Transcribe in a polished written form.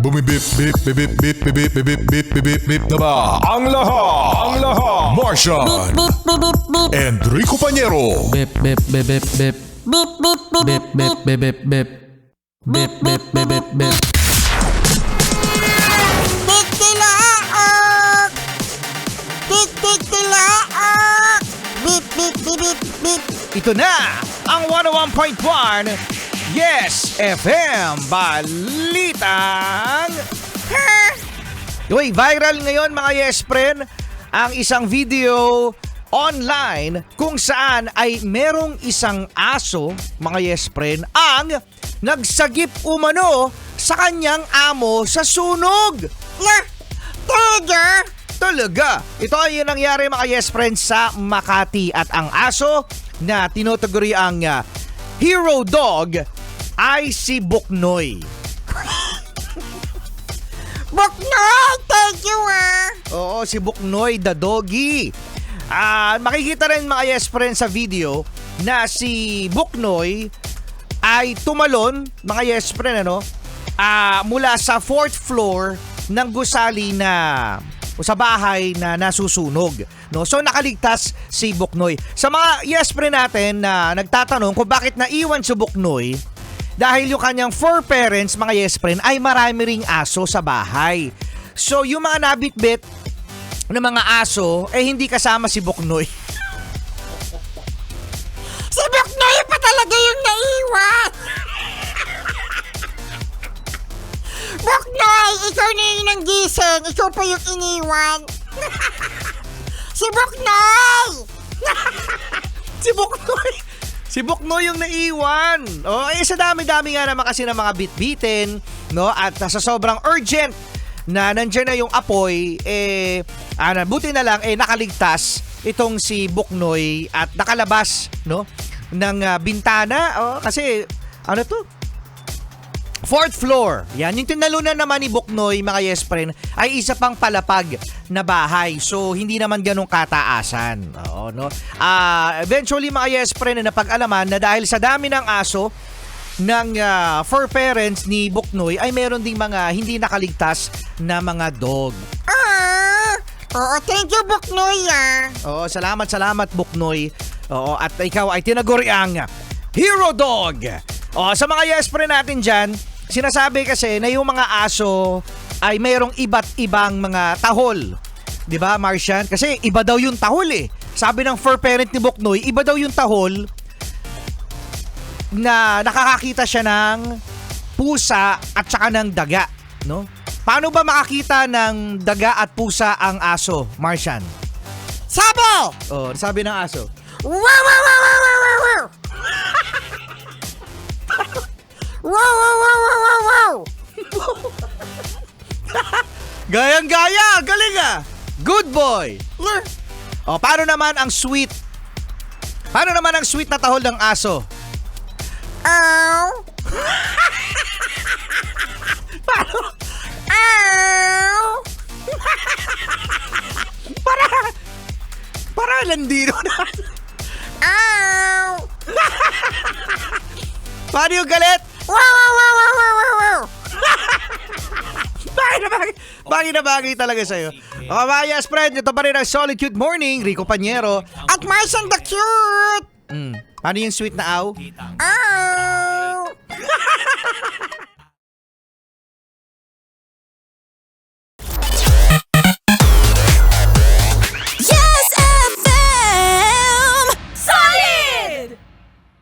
Bumibip, bip, bip, bip, bip, bip, bip, bip, bip, bip, bip na ba? Ang lahat! Martian! Enrico Pañero! Bip bip bip bip bip bip bip bip bip bip bip bip bip bip bip bip. Tiktilaok! Tiktilaok! Bip bip bip bip bip. Ito na ang 101.1 Yes FM Balitang Uy, viral ngayon mga Yes Friend ang isang video online kung saan ay merong isang aso, mga Yes Friend, ang nagsagip umano sa kanyang amo sa sunog. Talaga. Ito ay yung nangyari mga Yes Friend sa Makati at ang aso na tinutuguri ang hero dog ay si Buknoy. Buknoy! Thank you Oo, si Buknoy the doggy. Makikita rin mga Yes Friend sa video na si Buknoy ay tumalon, mga Yes Friend, mula sa 4th floor ng gusali na o sa bahay na nasusunog. So nakaligtas si Buknoy. Sa mga Yes Friend natin na nagtatanong kung bakit naiwan si Buknoy, dahil yung kanyang fur parents, mga Yes Friend, ay marami ring aso sa bahay. So yung mga nabitbit ng mga aso, hindi kasama si Buknoy. Si Buknoy pa talaga yung naiwan! Buknoy! Ikaw na yung nanggising! Ikaw pa yung iniwan! Si Buknoy! Si Buknoy! Si Buknoy yung naiwan. Sa dami-dami nga naman kasi ng mga bitbitin, at sa sobrang urgent na nandiyan na yung apoy, buti na lang nakaligtas itong si Buknoy at nakalabas ng bintana. Kasi 4th floor. Yan, yung tinalunan naman ni Buknoy, mga Yes Friend, ay isa pang palapag na bahay. So, hindi naman ganong kataasan. Eventually, mga Yes Friend, na napag-alaman na dahil sa dami ng aso ng fur parents ni Buknoy, ay meron ding mga hindi nakaligtas na mga dog. Oo, thank you, Buknoy, Salamat, Buknoy. At ikaw ay tinaguri ang hero dog. Sa mga Yes Friend natin dyan, sinasabi kasi na yung mga aso ay mayroong iba't ibang mga tahol. Diba, Martian? Kasi iba daw yung tahol Sabi ng fur parent ni Buknoy, iba daw yung tahol na nakakakita siya ng pusa at saka ng daga. Paano ba makakita ng daga at pusa ang aso, Martian? Sabi ng aso. Wow, wow, wow, wow, wow, wow, wow. Wow, wow, wow, wow, wow, wow. Gayang-gaya! Galing Good boy! Paano naman ang sweet? Paano naman ang sweet na tahol ng aso? Paano? Para landino na. Paano yung galit? Wow, wow, wow, wow, wow, wow, wow. Bagay na bagay talaga sa'yo. Mga Yes Friend, ito pa rin ang Solitude Morning, Rico Pañero. At Martian the Cute. Paano yung sweet na aw?